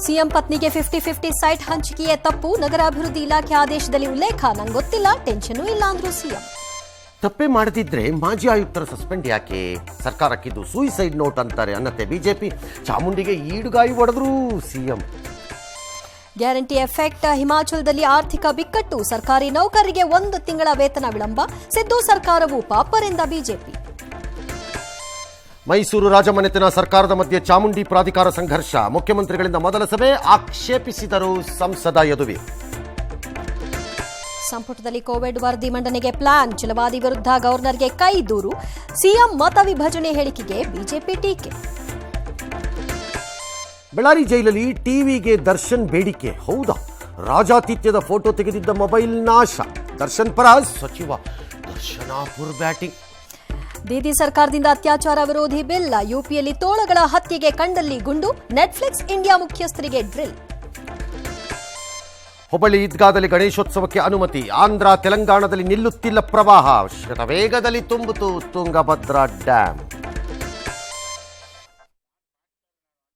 CM ಪತ್ನಿಗೆ 50-50 site ಹಂಚಿಕೆಯೇ ತಪ್ಪು, ನಗರಾಭಿವೃದ್ಧಿ ಇಲಾಖೆ ಆದೇಶದಲ್ಲಿ ಉಲ್ಲೇಖ. ನಂಗೊತ್ತಿಲ್ಲ, ಟೆನ್ಷನ್ ಇಲ್ಲ ಅಂದ್ರು ಸಿಎಂ. ತಪ್ಪೇ ಮಾಡದಿದ್ರೆ ಮಾಜಿ ಆಯುಕ್ತರ ಸಸ್ಪೆಂಡ್ ಯಾಕೆ? ಸರ್ಕಾರಕ್ಕಿದ್ದು ಸೂಯಿಸೈಡ್ ನೋಟ್ ಅಂತಾರೆ ಅನ್ನತ್ತೆ ಬಿಜೆಪಿ. ಚಾಮುಂಡಿಗೆ ಈಡುಗಾಯಿ ಹೊಡೆದ್ರು ಸಿಎಂ. Guarantee effect. ಹಿಮಾಚಲದಲ್ಲಿ ಆರ್ಥಿಕ ಬಿಕ್ಕಟ್ಟು, ಸರ್ಕಾರಿ ನೌಕರರಿಗೆ 1 ತಿಂಗಳ ವೇತನ ವಿಳಂಬ. ಸಿದ್ದು ಸರ್ಕಾರವು ಪಾಪರೆಂದ ಬಿಜೆಪಿ. ಮೈಸೂರು ರಾಜಮನೆತನ ಸರ್ಕಾರದ ಮಧ್ಯೆ ಚಾಮುಂಡಿ ಪ್ರಾಧಿಕಾರ ಸಂಘರ್ಷ. ಮುಖ್ಯಮಂತ್ರಿಗಳಿಂದ ಮೊದಲ ಸಭೆ, ಆಕ್ಷೇಪಿಸಿದರು ಸಂಸದ ಯದುವೀರ್. ಸಂಪುಟದಲ್ಲಿ ಕೋವಿಡ್ ವರದಿ ಮಂಡನೆಗೆ ಪ್ಲಾನ್, ಛಲವಾದಿ ವಿರುದ್ಧ ಗವರ್ನರ್ಗೆ ಕೈ ದೂರು. ಸಿಎಂ ಮತ ವಿಭಜನೆ ಹೇಳಿಕೆಗೆ ಬಿಜೆಪಿ ಟೀಕೆ. ಬಳ್ಳಾರಿ ಜೈಲಲ್ಲಿ ಟಿವಿಗೆ ದರ್ಶನ್ ಬೇಡಿಕೆ. ಹೌದಾ? ರಾಜಾತಿಥ್ಯದ ಫೋಟೋ ತೆಗೆದಿದ್ದ ಮೊಬೈಲ್ ನಾಶ. ದರ್ಶನ್ ಪರ ಸಚಿವ ದರ್ಶನಾಪುರ್ ಬ್ಯಾಟಿಂಗ್. ದೀದಿ ಸರ್ಕಾರದಿಂದ ಅತ್ಯಾಚಾರ ವಿರೋಧಿ ಬಿಲ್. ಯುಪಿಯಲ್ಲಿ ತೋಳಗಳ ಹತ್ಯೆಗೆ ಕಂಡಲ್ಲಿ ಗುಂಡು. ನೆಟ್ಫ್ಲಿಕ್ಸ್ ಇಂಡಿಯಾ ಮುಖ್ಯಸ್ಥರಿಗೆ ಡ್ರಿಲ್. ಹುಬ್ಬಳ್ಳಿ ಈದ್ಗಾದಲ್ಲಿ ಗಣೇಶೋತ್ಸವಕ್ಕೆ ಅನುಮತಿ. ಆಂಧ್ರ ತೆಲಂಗಾಣದಲ್ಲಿ ನಿಲ್ಲುತ್ತಿಲ್ಲ ಪ್ರವಾಹ. ಶತವೇಗದಲ್ಲಿ ತುಂಬಿತು ತುಂಗಭದ್ರಾ ಡ್ಯಾಂ.